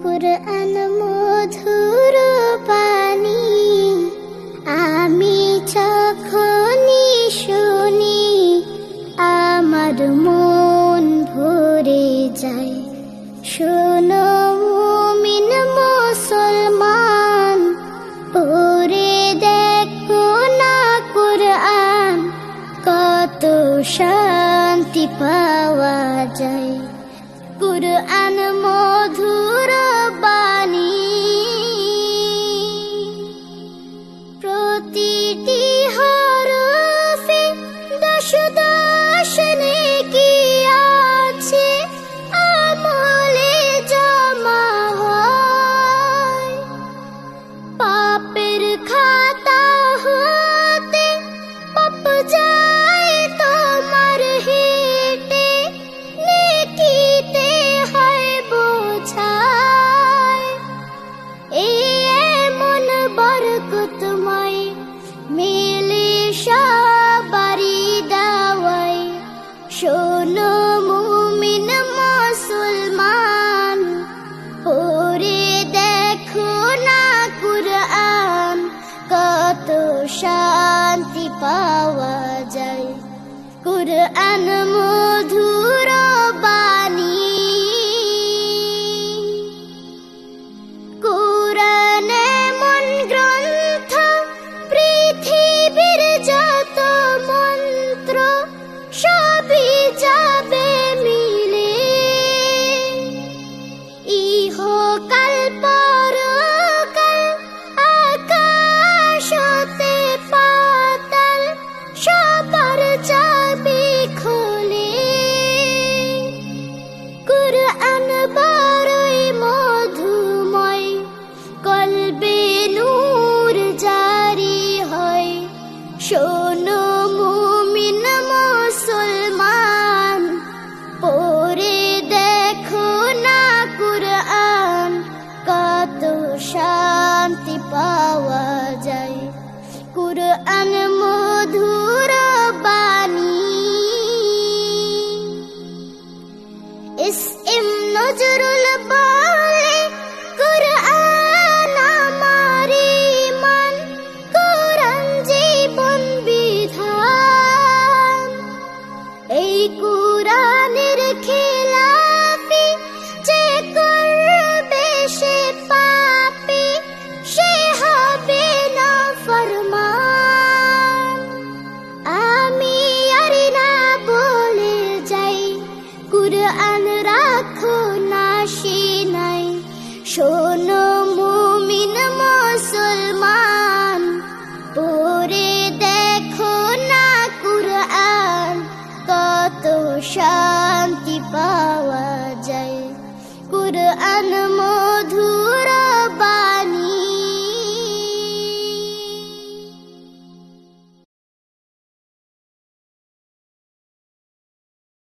কুরআন মধুর বাণী, আমি যখনই শুনি আমার মন ভরে যায়। শোনো মুমিন মুসলমান, পড়ে দেখো না কুরআন, কত শান্তি পাওয়া যায়। কুরআন মধুর বাণী, প্রতিটি হরফে দশ দশ নেকি আছে, আমলে জমা হয়। পাপের খাতা হতে পাপ যায় তোমার হেঁটে, নেকিতে হয় বোঝায়। এই এমন বরকতময় মেলে সবারই দাওয়ায়। শোনো মুমিন মুসলমান, পড়ে দেখো না কুরআন, কত শান্তি পাওয়া যায়। কুরআন মধুর বাণী, কুরআন এমন গ্রন্থ, পৃথিবীর যত মন্ত্র সবই যাবে মিলে। ইহকাল পরকাল, আকাশ হতে পাতাল, সবার চাবি খোলে। কুরআন বড়ই মধুময়, কলবে নূর জারি হয়। শোনো মুমিন মুসলমান, পড়ে দেখো না কুরআন, কত শান্তি পাওয়া যায়। কুরআন মধুর বাণী। এস.এম. নজরুল বলে, কুরআন আমার ঈমান, কুরআন জীবন বিধান। এই কুরআনের খেলাফি যে করবে সে পাপী, সে হবে নাফরমান। আমি আর না বলে যাই, কুরআন রাখো না সিনায়। শোনো মুমিন মুসলমান, পড়ে দেখো না কুরআন, কত শান্তি পাওয়া যায়। কুরআন